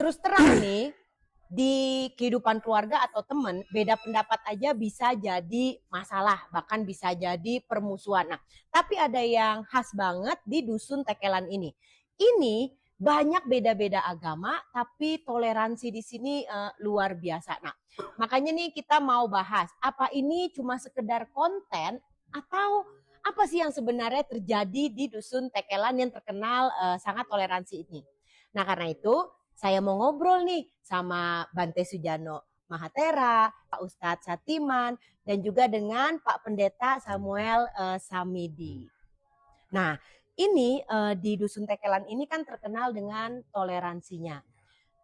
Terus terang nih, di kehidupan keluarga atau teman, beda pendapat aja bisa jadi masalah, bahkan bisa jadi permusuhan. Nah, tapi ada yang khas banget di dusun Tekelan ini. Ini banyak beda-beda agama, tapi toleransi di sini luar biasa. Nah, makanya nih kita mau bahas, apa ini cuma sekedar konten atau apa sih yang sebenarnya terjadi di dusun Tekelan yang terkenal sangat toleransi ini. Nah, karena itu saya mau ngobrol nih sama Bante Sujano Mahatera, Pak Ustadz Satiman, dan juga dengan Pak Pendeta Samuel Samidi. Nah, ini di Dusun Tekelan ini kan terkenal dengan toleransinya.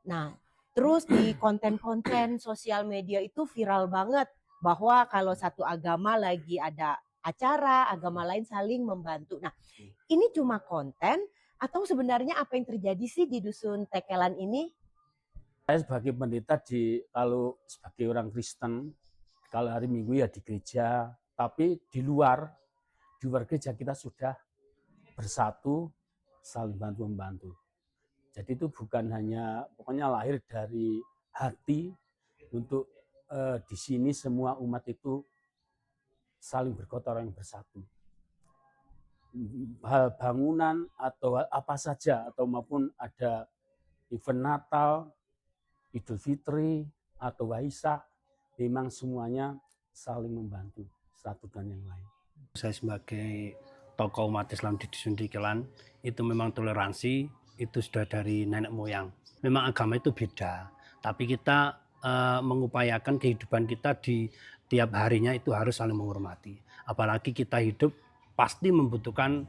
Nah, terus di konten-konten sosial media itu viral banget bahwa kalau satu agama lagi ada acara, agama lain saling membantu. Nah, ini cuma konten atau sebenarnya apa yang terjadi sih di Dusun Tekelan ini? Saya sebagai pendeta kalau sebagai orang Kristen, kalau hari Minggu ya di gereja, tapi di luar gereja kita sudah bersatu, saling bantu membantu. Jadi itu bukan hanya pokoknya lahir dari hati untuk di sini semua umat itu saling bergotong royong bersatu. Hal bangunan atau apa saja atau maupun ada event Natal, Idul Fitri atau Waisak, memang semuanya saling membantu satu dan yang lain. Saya sebagai tokoh umat Islam di Dusun Tekelan itu memang toleransi itu sudah dari nenek moyang. Memang agama itu beda, tapi kita mengupayakan kehidupan kita di tiap harinya itu harus saling menghormati. Apalagi kita hidup pasti membutuhkan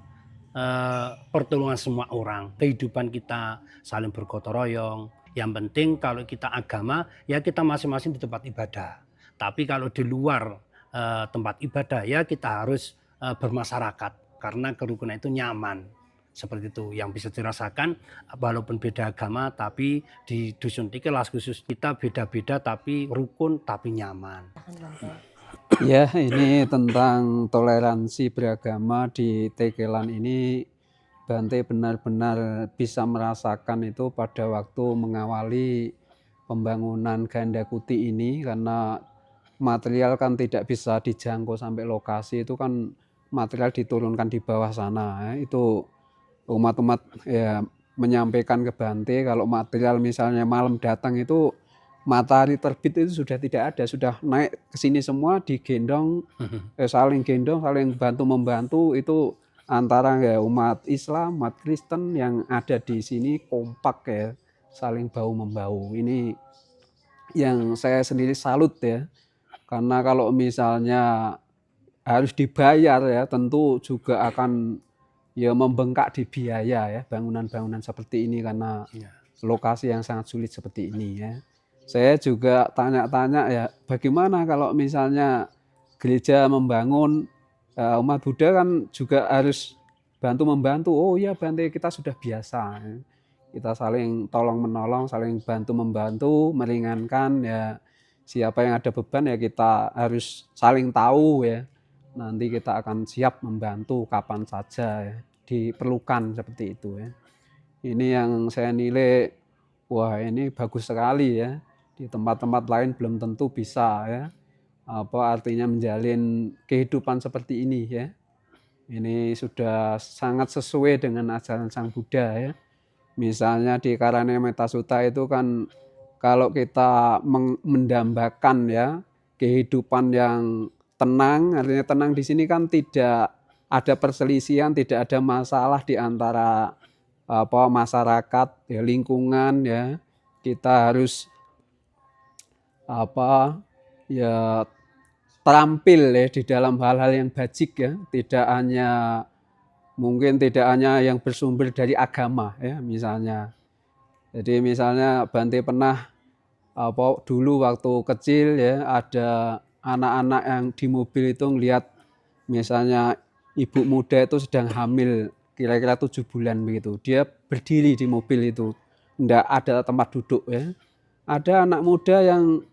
pertolongan semua orang. Kehidupan kita saling bergotong royong. Yang penting kalau kita agama ya kita masing-masing di tempat ibadah. Tapi kalau di luar tempat ibadah ya kita harus bermasyarakat karena kerukunan itu nyaman. Seperti itu yang bisa dirasakan walaupun beda agama tapi di Dusun Tekelan khusus kita beda-beda tapi rukun tapi nyaman. Ya, ini tentang toleransi beragama di Tekelan ini Bante benar-benar bisa merasakan itu pada waktu mengawali pembangunan Ganda Kuti ini karena material kan tidak bisa dijangkau sampai lokasi, itu kan material diturunkan di bawah sana. Itu umat-umat ya menyampaikan ke Bante kalau material misalnya malam datang itu matahari terbit itu sudah tidak ada, sudah naik ke sini semua digendong, saling gendong, saling bantu-membantu itu antara ya umat Islam, umat Kristen yang ada di sini kompak ya, saling bahu-membahu. Ini yang saya sendiri salut ya, karena kalau misalnya harus dibayar ya tentu juga akan ya membengkak di biaya ya bangunan-bangunan seperti ini karena lokasi yang sangat sulit seperti ini ya. Saya juga tanya-tanya ya bagaimana kalau misalnya gereja membangun, umat Buddha kan juga harus bantu-membantu. Oh iya Bante, kita sudah biasa ya. Kita saling tolong-menolong, saling bantu-membantu, meringankan ya. Siapa yang ada beban ya kita harus saling tahu ya. Nanti kita akan siap membantu kapan saja ya, diperlukan seperti itu ya. Ini yang saya nilai, wah ini bagus sekali ya. Di tempat-tempat lain belum tentu bisa ya. Apa artinya menjalin kehidupan seperti ini ya. Ini sudah sangat sesuai dengan ajaran Sang Buddha ya. Misalnya di Karaniametta Sutta itu kan kalau kita mendambakan ya kehidupan yang tenang, artinya tenang di sini kan tidak ada perselisihan, tidak ada masalah di antara masyarakat ya, lingkungan ya. Kita harus ya terampil ya di dalam hal-hal yang bajik ya, tidak hanya yang bersumber dari agama ya misalnya. Jadi misalnya Bante pernah dulu waktu kecil ya ada anak-anak yang di mobil itu ngelihat misalnya ibu muda itu sedang hamil kira-kira 7 bulan begitu. Dia berdiri di mobil itu, enggak ada tempat duduk ya. Ada anak muda yang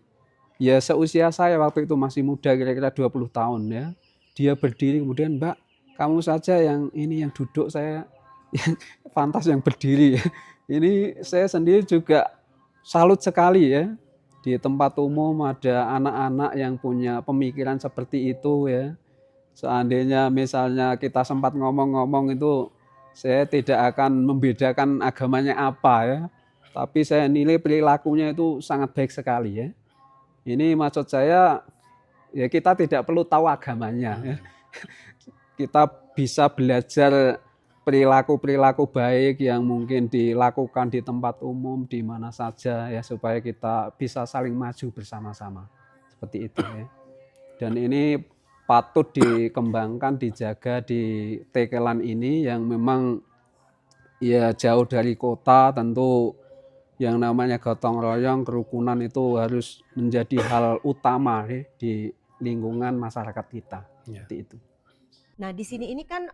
ya seusia saya waktu itu masih muda kira-kira 20 tahun ya. Dia berdiri kemudian, "Mbak, kamu saja yang ini yang duduk, saya yang pantas yang berdiri." Ini saya sendiri juga salut sekali ya, di tempat umum ada anak-anak yang punya pemikiran seperti itu ya. Seandainya misalnya kita sempat ngomong-ngomong itu, saya tidak akan membedakan agamanya apa ya, tapi saya nilai perilakunya itu sangat baik sekali ya. Ini maksud saya, ya kita tidak perlu tahu agamanya ya. Kita bisa belajar perilaku-perilaku baik yang mungkin dilakukan di tempat umum, di mana saja ya, supaya kita bisa saling maju bersama-sama. Seperti itu ya. Dan ini patut dikembangkan, dijaga di Tekelan ini yang memang ya jauh dari kota. Tentu yang namanya gotong royong, kerukunan itu harus menjadi hal utama ya, di lingkungan masyarakat kita. Ya. Seperti itu. Nah, di sini ini kan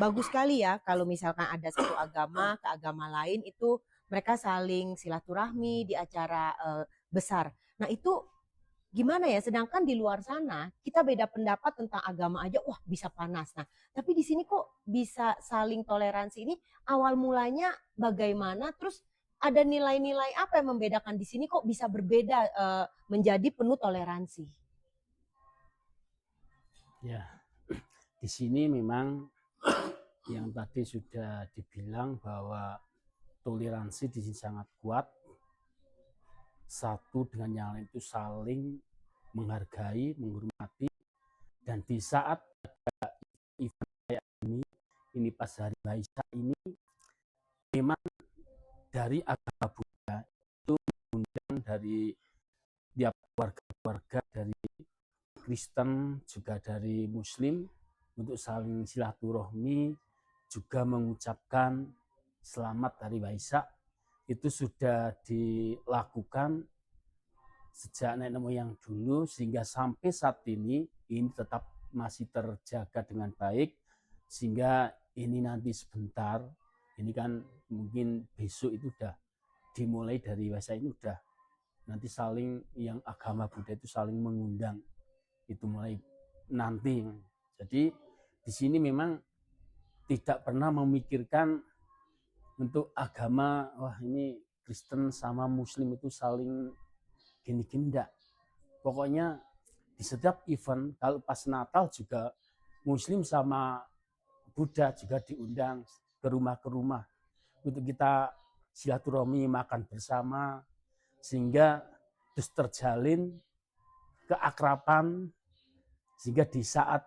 bagus sekali ya kalau misalkan ada satu agama ke agama lain itu mereka saling silaturahmi di acara besar. Nah, itu gimana ya? Sedangkan di luar sana kita beda pendapat tentang agama aja, wah bisa panas. Nah, tapi di sini kok bisa saling toleransi ini? Awal mulanya bagaimana? Terus ada nilai-nilai apa yang membedakan di sini kok bisa berbeda menjadi penuh toleransi? Ya, di sini memang yang tadi sudah dibilang bahwa toleransi di sini sangat kuat. Satu dengan yang lain itu saling menghargai, menghormati, dan di saat ada event kayak ini pas hari Waisak ini, memang dari agama Buddha itu mengundang dari tiap keluarga-keluarga, dari Kristen juga dari Muslim, untuk saling silaturahmi, juga mengucapkan selamat hari Waisak. Itu sudah dilakukan sejak nenek moyang dulu, sehingga sampai saat ini tetap masih terjaga dengan baik. Sehingga ini nanti sebentar, ini kan mungkin besok itu udah dimulai dari Waisak ini, udah nanti saling, yang agama Buddha itu saling mengundang, itu mulai nanti. Jadi di sini memang tidak pernah memikirkan untuk agama, wah ini Kristen sama Muslim itu saling gini-gini, enggak. Pokoknya di setiap event, kalau pas Natal juga Muslim sama Buddha juga diundang ke rumah untuk kita silaturahmi, makan bersama, sehingga terus terjalin keakraban, sehingga di saat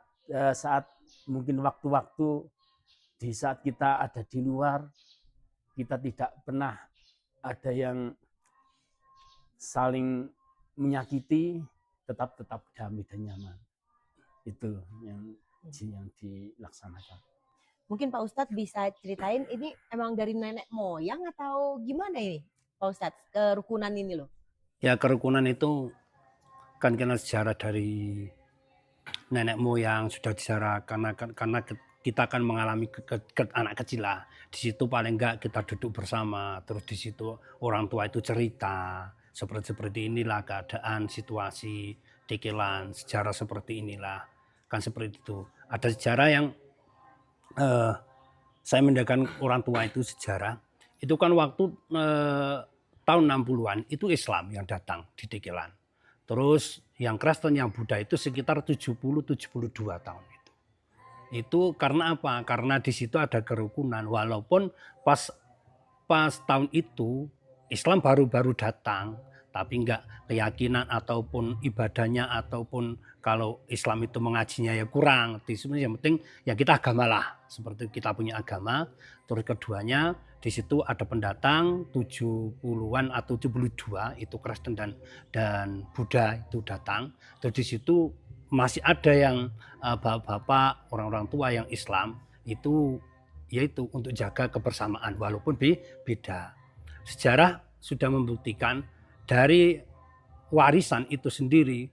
mungkin waktu-waktu di saat kita ada di luar, kita tidak pernah ada yang saling menyakiti, tetap damai dan nyaman. Itu yang dilaksanakan. Mungkin Pak Ustadz bisa ceritain ini emang dari nenek moyang atau gimana ini Pak Ustadz, kerukunan ini loh? Ya, kerukunan itu kan karena sejarah dari nenek moyang sudah disejarah, karena kita akan mengalami anak kecil lah. Di situ paling enggak kita duduk bersama, terus di situ orang tua itu cerita seperti inilah keadaan situasi Tekelan, sejarah seperti inilah, kan seperti itu. Ada sejarah yang saya mendengarkan orang tua itu sejarah, itu kan waktu tahun 60-an itu Islam yang datang di Tekelan. Terus yang Kristen, yang Buddha itu sekitar 70-72 tahun itu. Itu karena apa? Karena di situ ada kerukunan, walaupun pas tahun itu Islam baru datang, tapi enggak keyakinan ataupun ibadahnya, ataupun kalau Islam itu mengajinya ya kurang. Yang penting ya kita agama lah, seperti kita punya agama. Terus keduanya di situ ada pendatang 70-an atau 72 itu Kristen dan Buddha itu datang. Terus di situ masih ada yang bapak-bapak, orang-orang tua yang Islam itu, yaitu untuk jaga kebersamaan walaupun beda. Sejarah sudah membuktikan dari warisan itu sendiri,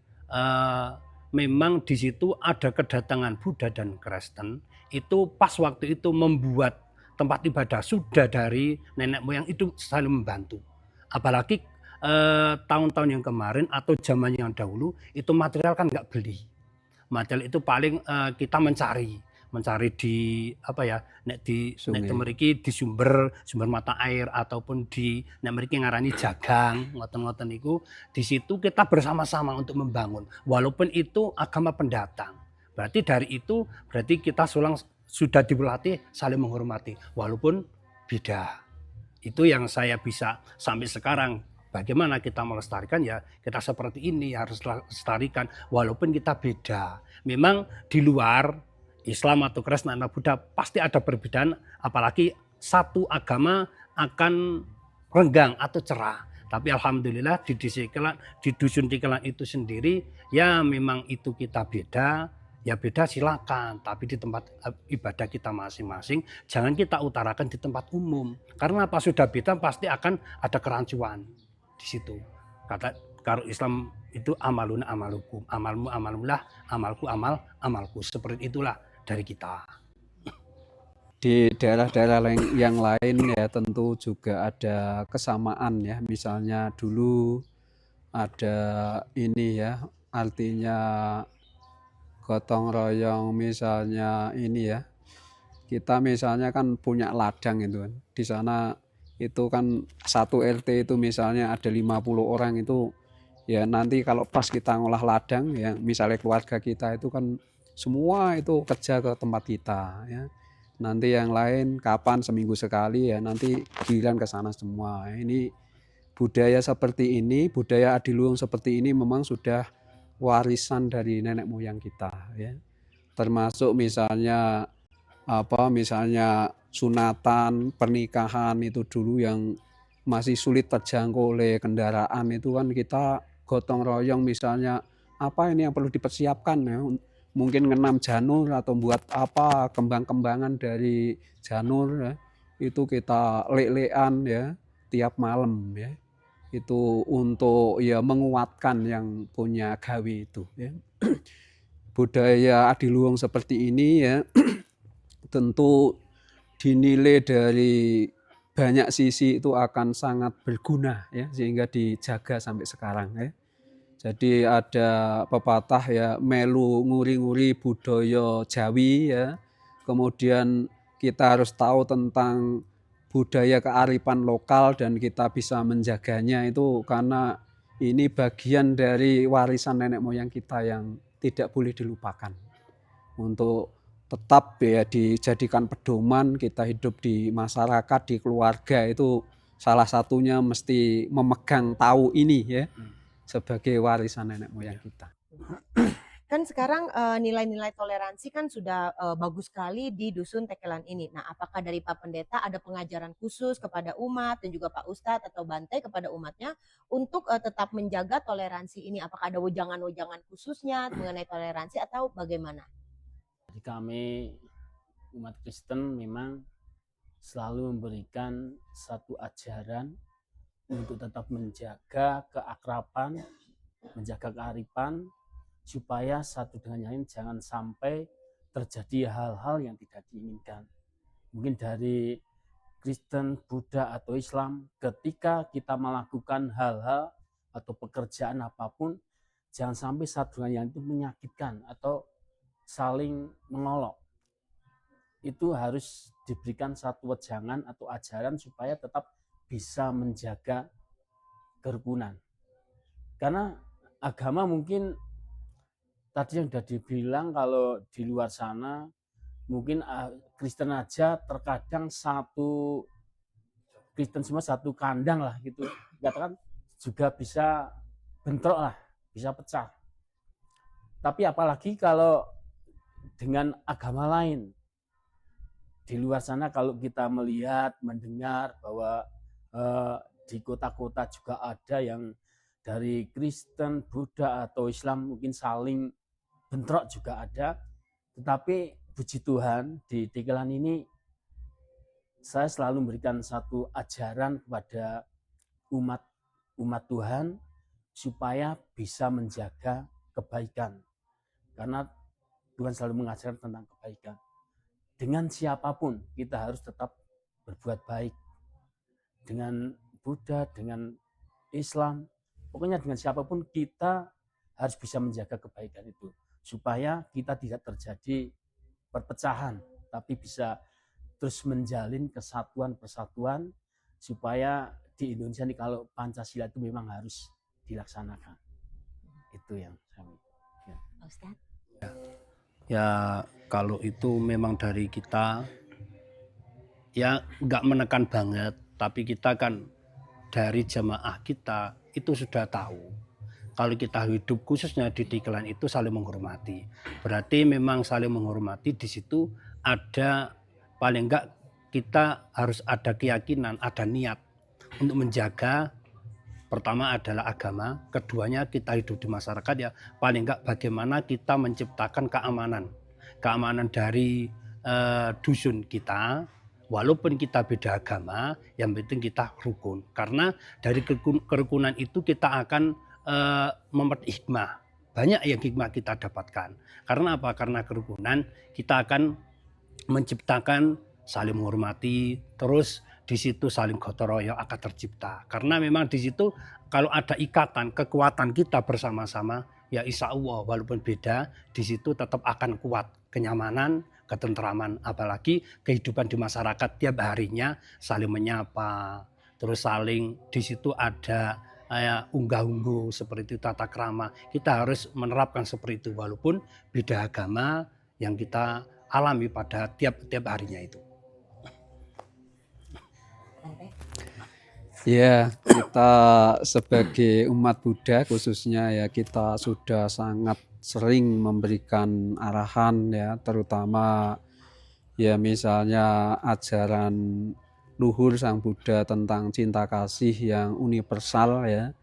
memang di situ ada kedatangan Buddha dan Kristen itu pas waktu itu membuat tempat ibadah, sudah dari nenek moyang itu saling membantu. Apalagi tahun-tahun yang kemarin atau zaman yang dahulu itu material kan nggak beli. Material itu paling kita mencari mencari di apa ya, nek Sungai. mriki di sumber mata air ataupun di nek mriki ngarani jagang, ngoten-ngoten niku, di situ kita bersama-sama untuk membangun. Walaupun itu agama pendatang. Berarti dari itu berarti kita sudah dilatih saling menghormati walaupun beda. Itu yang saya bisa sampai sekarang. Bagaimana kita melestarikan ya kita seperti ini harus lestarikan walaupun kita beda. Memang di luar Islam atau Kristen atau Buddha pasti ada perbedaan, apalagi satu agama akan renggang atau cerah. Tapi alhamdulillah di dusun Tikelan itu sendiri ya memang itu kita beda, ya beda silakan. Tapi di tempat ibadah kita masing-masing jangan kita utarakan di tempat umum. Karena apa sudah beda pasti akan ada kerancuan di situ. Kalau Islam itu amaluna amalukum, amalmu amalmulah, amalku amalku. Seperti itulah dari kita. Di daerah-daerah yang lain ya tentu juga ada kesamaan ya. Misalnya dulu ada ini ya, artinya gotong royong misalnya ini ya. Kita misalnya kan punya ladang itu kan. Di sana itu kan satu RT itu misalnya ada 50 orang itu ya nanti kalau pas kita ngolah ladang ya misalnya keluarga kita itu kan semua itu kerja ke tempat kita ya. Nanti yang lain kapan seminggu sekali ya nanti giliran ke sana semua. Ini budaya seperti ini, budaya adiluhung seperti ini memang sudah warisan dari nenek moyang kita ya. Termasuk misalnya misalnya sunatan, pernikahan itu dulu yang masih sulit terjangkau oleh kendaraan itu kan kita gotong royong misalnya apa ini yang perlu dipersiapkan ya. Mungkin ngenam janur atau buat apa kembang-kembangan dari janur ya. Itu kita lelean ya tiap malam ya. Itu untuk ya menguatkan yang punya gawe itu ya. Budaya adiluhung seperti ini ya tentu dinilai dari banyak sisi itu akan sangat berguna ya sehingga dijaga sampai sekarang ya. Jadi ada pepatah ya melu nguri-nguri budaya Jawi ya. Kemudian kita harus tahu tentang budaya kearifan lokal dan kita bisa menjaganya itu karena ini bagian dari warisan nenek moyang kita yang tidak boleh dilupakan. Untuk tetap ya dijadikan pedoman kita hidup di masyarakat, di keluarga itu salah satunya mesti memegang tahu ini ya sebagai warisan nenek moyang kita. Kan sekarang nilai-nilai toleransi kan sudah bagus sekali di dusun Tekelan ini. Nah, apakah dari Pak Pendeta ada pengajaran khusus kepada umat dan juga Pak Ustadz atau Bante kepada umatnya untuk tetap menjaga toleransi ini? Apakah ada wejangan-wejangan khususnya mengenai toleransi atau bagaimana? Jadi kami umat Kristen memang selalu memberikan satu ajaran untuk tetap menjaga keakraban, menjaga kearifan, supaya satu dengan yang lain jangan sampai terjadi hal-hal yang tidak diinginkan. Mungkin dari Kristen, Buddha, atau Islam, ketika kita melakukan hal-hal atau pekerjaan apapun, jangan sampai satu dengan yang lain itu menyakitkan atau saling mengolok. Itu harus diberikan satu wejangan atau ajaran supaya tetap bisa menjaga kerukunan. Karena agama mungkin tadi yang sudah dibilang kalau di luar sana mungkin Kristen aja terkadang satu Kristen semua satu kandang lah gitu. Katakan juga bisa bentrok lah, bisa pecah. Tapi apalagi kalau dengan agama lain. Di luar sana kalau kita melihat, mendengar bahwa di kota-kota juga ada yang dari Kristen, Buddha, atau Islam mungkin saling bentrok juga ada. Tetapi puji Tuhan di Tikelan ini saya selalu memberikan satu ajaran kepada umat Tuhan supaya bisa menjaga kebaikan. Karena Tuhan selalu mengajarkan tentang kebaikan. Dengan siapapun kita harus tetap berbuat baik. Dengan Buddha, dengan Islam, pokoknya dengan siapapun kita harus bisa menjaga kebaikan itu. Supaya kita tidak terjadi perpecahan, tapi bisa terus menjalin kesatuan persatuan supaya di Indonesia ini kalau Pancasila itu memang harus dilaksanakan. Itu yang kami. Ya. Pak Ustadz. Ya kalau itu memang dari kita ya nggak menekan banget, tapi kita kan dari jamaah kita itu sudah tahu kalau kita hidup khususnya di Tekelan itu saling menghormati. Berarti memang saling menghormati di situ ada paling enggak kita harus ada keyakinan, ada niat untuk menjaga. Pertama adalah agama, keduanya kita hidup di masyarakat ya paling enggak bagaimana kita menciptakan keamanan. Keamanan dari dusun kita, walaupun kita beda agama, yang penting kita rukun. Karena dari kerukunan itu kita akan memperoleh hikmah. Banyak yang hikmah kita dapatkan. Karena apa? Karena kerukunan kita akan menciptakan saling menghormati, terus di situ saling gotong royong akan tercipta. Karena memang di situ kalau ada ikatan, kekuatan kita bersama-sama, ya insya Allah walaupun beda, di situ tetap akan kuat kenyamanan, ketentraman, apalagi kehidupan di masyarakat tiap harinya saling menyapa, terus saling di situ ada unggah-ungguh seperti itu tata krama. Kita harus menerapkan seperti itu walaupun beda agama yang kita alami pada tiap harinya itu. Ya, kita sebagai umat Buddha khususnya ya kita sudah sangat sering memberikan arahan ya, terutama ya misalnya ajaran luhur Sang Buddha tentang cinta kasih yang universal ya.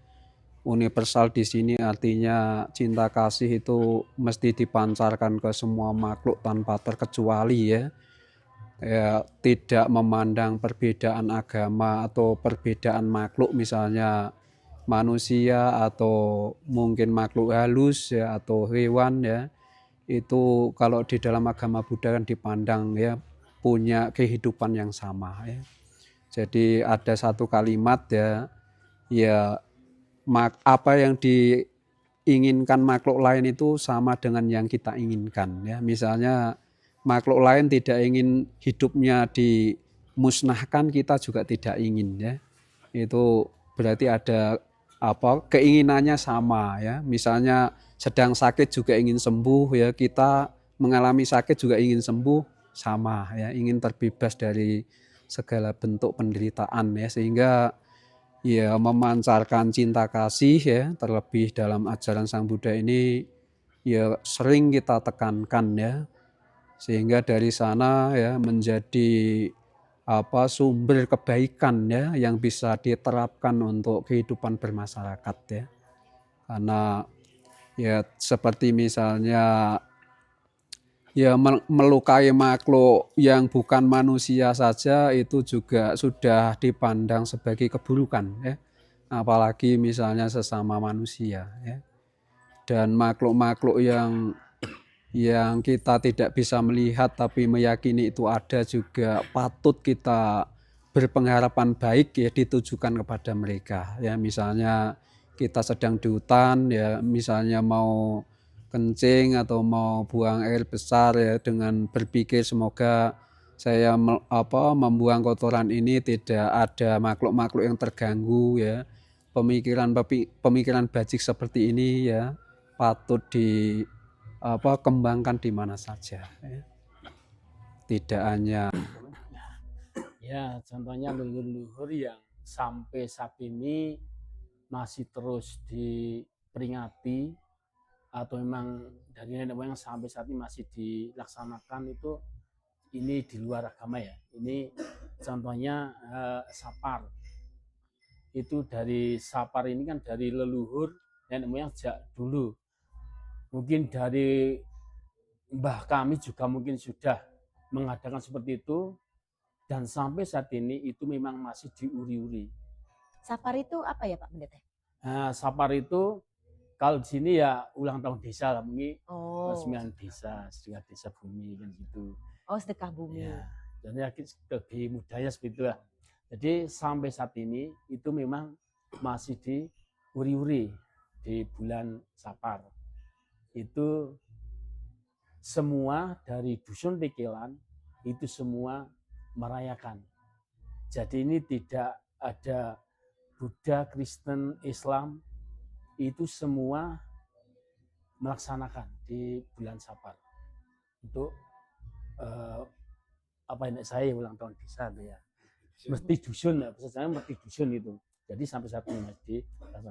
Universal di sini artinya cinta kasih itu mesti dipancarkan ke semua makhluk tanpa terkecuali ya. Ya, tidak memandang perbedaan agama atau perbedaan makhluk misalnya manusia atau mungkin makhluk halus ya atau hewan ya. Itu kalau di dalam agama Buddha kan dipandang ya punya kehidupan yang sama ya. Jadi ada satu kalimat ya apa yang diinginkan makhluk lain itu sama dengan yang kita inginkan ya. Misalnya makhluk lain tidak ingin hidupnya dimusnahkan, kita juga tidak ingin ya. Itu berarti ada keinginannya sama ya. Misalnya sedang sakit juga ingin sembuh ya, kita mengalami sakit juga ingin sembuh sama ya, ingin terbebas dari segala bentuk penderitaan ya, sehingga ya memancarkan cinta kasih ya, terlebih dalam ajaran Sang Buddha ini ya sering kita tekankan ya, sehingga dari sana ya menjadi sumber kebaikan ya yang bisa diterapkan untuk kehidupan bermasyarakat ya. Karena ya seperti misalnya ya melukai makhluk yang bukan manusia saja itu juga sudah dipandang sebagai keburukan ya. Apalagi misalnya sesama manusia ya. Dan makhluk-makhluk yang kita tidak bisa melihat tapi meyakini itu ada juga patut kita berpengharapan baik ya ditujukan kepada mereka ya. Misalnya kita sedang di hutan ya, misalnya mau kencing atau mau buang air besar ya, dengan berpikir semoga saya membuang kotoran ini tidak ada makhluk-makhluk yang terganggu ya. Pemikiran bajik seperti ini ya patut kembangkan di mana saja ya. Tidak hanya Ya, contohnya leluhur yang sampai saat ini masih terus diperingati atau memang dari nenek moyang sampai saat ini masih dilaksanakan itu, ini di luar agama ya. Ini contohnya sapar. Itu dari sapar ini kan dari leluhur nenek moyang sejak dulu. Mungkin dari mbah kami juga mungkin sudah mengadakan seperti itu, dan sampai saat ini itu memang masih diuri-uri. Sapar itu apa ya Pak Pendeta? Nah, sapar itu kalau di sini ya ulang tahun desa lah, mungkin resmian desa, sedekah desa bumi kan gitu. Oh, sedekah bumi. Ya, dan ya lebih budaya seperti itu lah. Jadi sampai saat ini itu memang masih diuri-uri di bulan Sapar. Itu semua dari dusun Tekelan itu semua merayakan. Jadi ini tidak ada Buddha, Kristen, Islam, itu semua melaksanakan di bulan Sapar untuk apa ini saya ulang tahun desa itu ya. Mesti dusun, saya mesti dusun itu. Jadi sampai saat ini masjid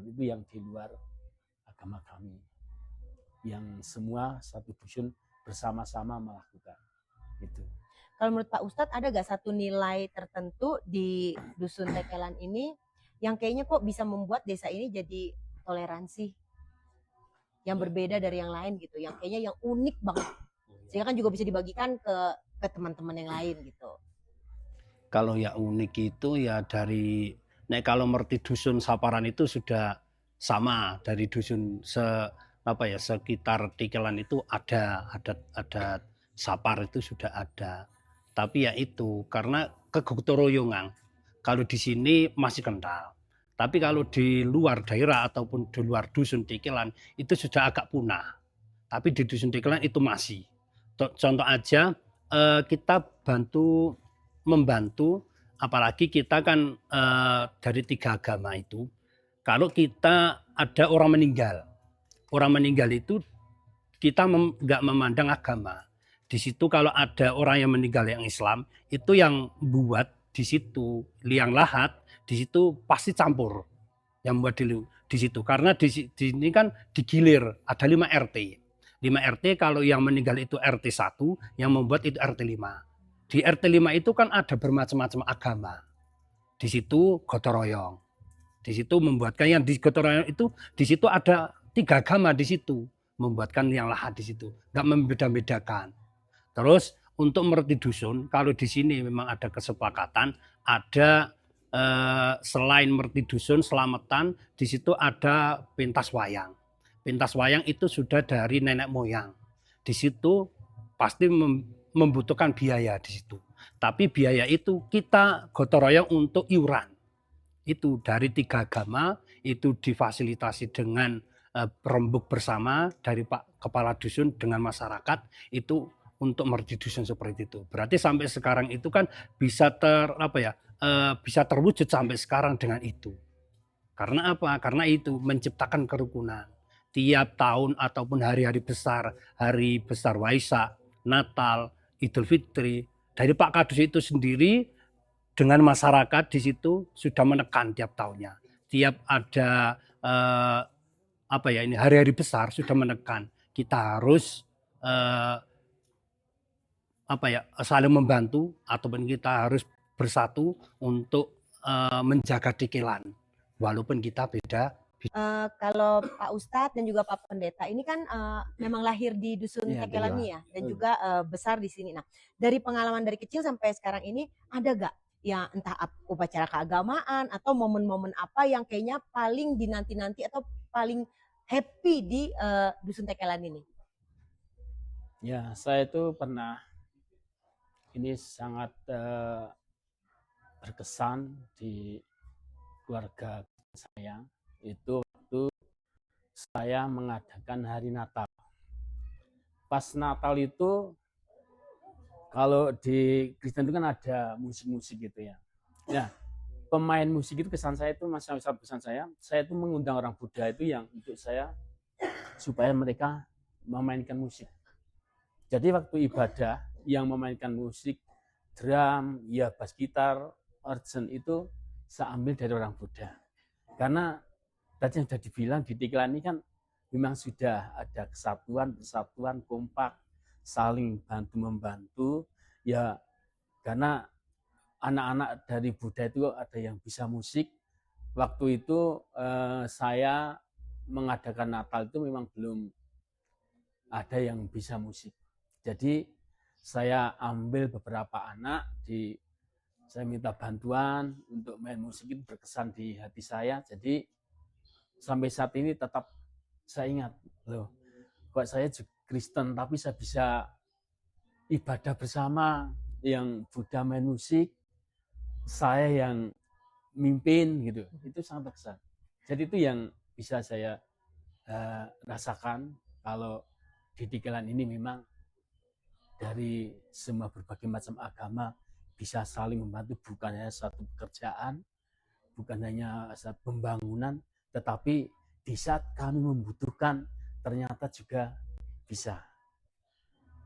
itu yang di luar agama kami, yang semua satu dusun bersama-sama melakukan itu. Kalau menurut Pak Ustadz ada gak satu nilai tertentu di dusun Tekelan ini yang kayaknya kok bisa membuat desa ini jadi toleransi yang berbeda dari yang lain gitu, yang kayaknya yang unik banget, sehingga kan juga bisa dibagikan ke teman-teman yang lain gitu. Kalau yang unik itu ya dari kalau merti dusun Saparan itu sudah sama dari dusun sekitar Tekelan itu ada Sapar itu sudah ada. Tapi ya itu karena kegotoroyongan. Kalau di sini masih kental. Tapi kalau di luar daerah ataupun di luar dusun Tekelan itu sudah agak punah. Tapi di dusun Tekelan itu masih. Contoh aja kita membantu, apalagi kita kan dari 3 agama itu. Kalau kita ada orang meninggal itu kita nggak memandang agama. Di situ kalau ada orang yang meninggal yang Islam, itu yang buat di situ liang lahat, di situ pasti campur yang buat di situ. Karena di sini kan digilir ada 5 RT. 5 RT kalau yang meninggal itu RT 1, yang membuat itu RT 5. Di RT 5 itu kan ada bermacam-macam agama. Di situ gotong royong. Di situ membuatkan yang di gotong royong itu di situ ada 3 agama di situ, membuatkan liang lahat di situ, nggak membeda-bedakan. Terus untuk merti dusun, kalau di sini memang ada kesepakatan, ada selain merti dusun selamatan, di situ ada pentas wayang. Pentas wayang itu sudah dari nenek moyang. Di situ pasti membutuhkan biaya di situ. Tapi biaya itu kita gotong royong untuk iuran. Itu dari 3 agama, itu difasilitasi dengan rembuk bersama dari Pak Kepala Dusun dengan masyarakat itu untuk merti dusun seperti itu. Berarti sampai sekarang itu kan bisa bisa terwujud sampai sekarang dengan itu. Karena apa? Karena itu menciptakan kerukunan. Tiap tahun ataupun hari-hari besar Waisak, Natal, Idul Fitri, dari Pak Kadus itu sendiri dengan masyarakat di situ sudah menekan tiap tahunnya. Tiap ada hari-hari besar sudah menekan. Kita harus saling membantu ataupun kita harus bersatu untuk menjaga Tekelan walaupun kita beda. Kalau Pak Ustadz dan juga Pak Pendeta ini kan memang lahir di dusun Tekelan ini ya, dan juga besar di sini. Nah, dari pengalaman dari kecil sampai sekarang ini ada gak ya entah upacara keagamaan atau momen-momen apa yang kayaknya paling dinanti-nanti atau paling happy di dusun Tekelan ini? Ya, saya itu pernah, ini sangat berkesan di keluarga saya. Itu waktu saya mengadakan hari Natal. Pas Natal itu, kalau di Kristen itu kan ada musik-musik gitu ya. Nah, pemain musik itu kesan saya itu, pesan saya itu mengundang orang Buddha itu yang untuk saya supaya mereka memainkan musik. Jadi waktu ibadah yang memainkan musik, drum, ya bass gitar, organ itu saya ambil dari orang Buddha. Karena tadi yang sudah dibilang di Tekelan ini kan memang sudah ada persatuan, kompak, saling bantu-membantu. Ya karena anak-anak dari Buddha itu ada yang bisa musik. Waktu itu saya mengadakan Natal itu memang belum ada yang bisa musik. Jadi saya ambil beberapa anak, saya minta bantuan untuk main musik, itu berkesan di hati saya. Jadi sampai saat ini tetap saya ingat, loh, kok saya Kristen tapi saya bisa ibadah bersama, yang Buddha main musik, saya yang mimpin gitu. Itu sangat berkesan. Jadi itu yang bisa saya rasakan kalau di Tekelan ini memang dari semua berbagai macam agama bisa saling membantu, bukan hanya satu pekerjaan, bukan hanya saat pembangunan, tetapi di saat kami membutuhkan ternyata juga bisa.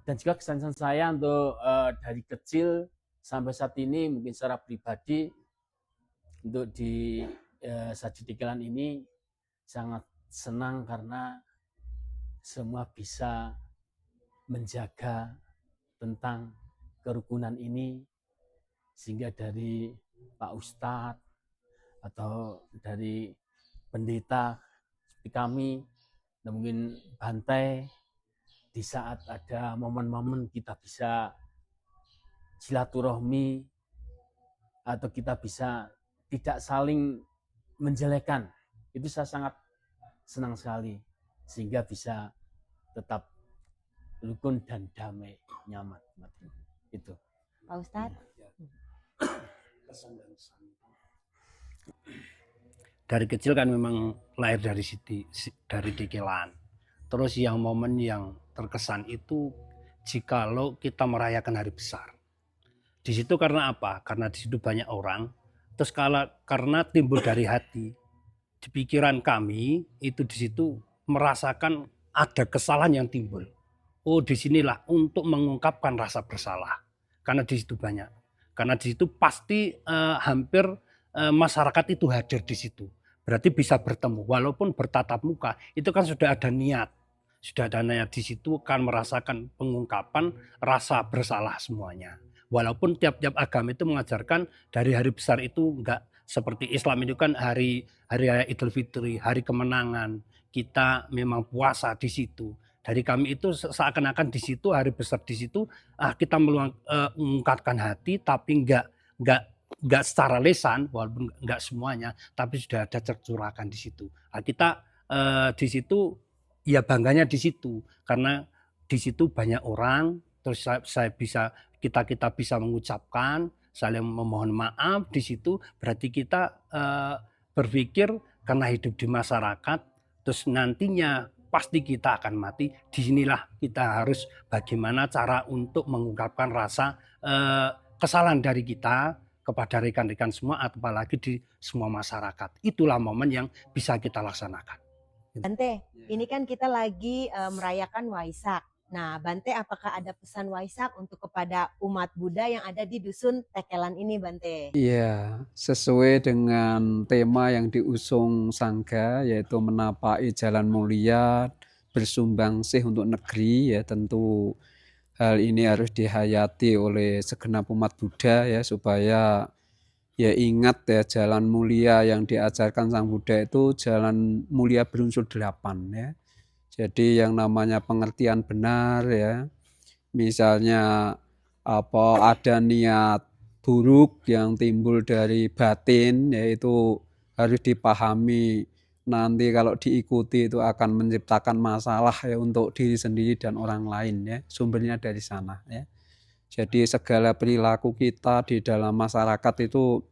Dan juga kesan saya untuk dari kecil sampai saat ini, mungkin secara pribadi untuk di Saji Tekelan ini sangat senang karena semua bisa menjaga tentang kerukunan ini, sehingga dari Pak Ustadz atau dari pendeta seperti kami, dan mungkin Bante, di saat ada momen-momen kita bisa silaturahmi atau kita bisa tidak saling menjelekan, itu saya sangat senang sekali, sehingga bisa tetap rukun dan damai, nyaman. Itu Pak Ustadz. Dari kecil kan memang lahir dari Tekelan. Terus yang momen yang terkesan itu jikalau kita merayakan hari besar. Di situ karena apa? Karena di situ banyak orang. Terus karena timbul dari hati. Di pikiran kami itu di situ merasakan ada kesalahan yang timbul. Oh, disinilah untuk mengungkapkan rasa bersalah. Karena di situ banyak. Karena di situ pasti hampir masyarakat itu hadir di situ. Berarti bisa bertemu. Walaupun bertatap muka, itu kan sudah ada niat. Sudah ada niat di situ kan merasakan pengungkapan rasa bersalah semuanya. Walaupun tiap-tiap agama itu mengajarkan dari hari besar itu enggak seperti Islam itu kan hari raya Idul Fitri, hari kemenangan. Kita memang puasa di situ. Dari kami itu seakan-akan di situ hari besar di situ kita mengungkapkan hati, tapi enggak secara lisan, walaupun enggak semuanya, tapi sudah ada tercurahkan di situ. Nah, kita di situ ya bangganya di situ karena di situ banyak orang, terus kita bisa mengucapkan saling memohon maaf di situ, berarti kita berpikir karena hidup di masyarakat, terus nantinya pasti kita akan mati. Disinilah kita harus bagaimana cara untuk mengungkapkan rasa kesalahan dari kita kepada rekan-rekan semua, apalagi di semua masyarakat. Itulah momen yang bisa kita laksanakan. Bante, ini kan kita lagi merayakan Waisak. Nah, Bante, apakah ada pesan Waisak untuk kepada umat Buddha yang ada di Dusun Tekelan ini, Bante? Iya, sesuai dengan tema yang diusung Sangga, yaitu menapai jalan mulia, bersumbangsih untuk negeri, ya tentu hal ini harus dihayati oleh segenap umat Buddha ya, supaya ya ingat ya jalan mulia yang diajarkan Sang Buddha itu jalan mulia berunsur 8 ya. Jadi yang namanya pengertian benar ya, misalnya ada niat buruk yang timbul dari batin, yaitu harus dipahami nanti kalau diikuti itu akan menciptakan masalah ya untuk diri sendiri dan orang lain ya, sumbernya dari sana ya. Jadi segala perilaku kita di dalam masyarakat itu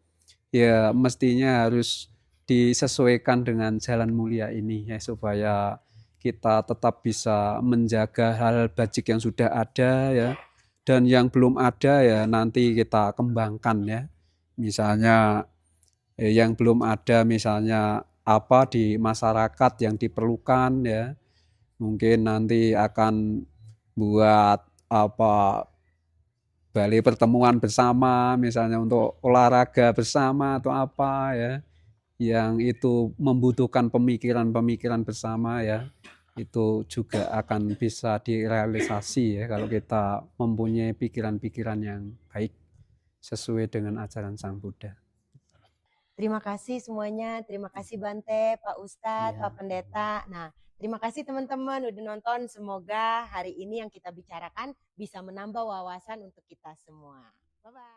ya mestinya harus disesuaikan dengan jalan mulia ini ya, supaya kita tetap bisa menjaga hal bajik yang sudah ada ya, dan yang belum ada ya nanti kita kembangkan ya. Misalnya yang belum ada, misalnya apa di masyarakat yang diperlukan ya, mungkin nanti akan buat balai pertemuan bersama, misalnya untuk olahraga bersama atau apa ya, yang itu membutuhkan pemikiran-pemikiran bersama ya, itu juga akan bisa direalisasi ya kalau kita mempunyai pikiran-pikiran yang baik sesuai dengan ajaran Sang Buddha. Terima kasih semuanya, terima kasih Bante, Pak Ustadz, Ya. Pak Pendeta. Nah, terima kasih teman-teman udah nonton. Semoga hari ini yang kita bicarakan bisa menambah wawasan untuk kita semua. Bye-bye.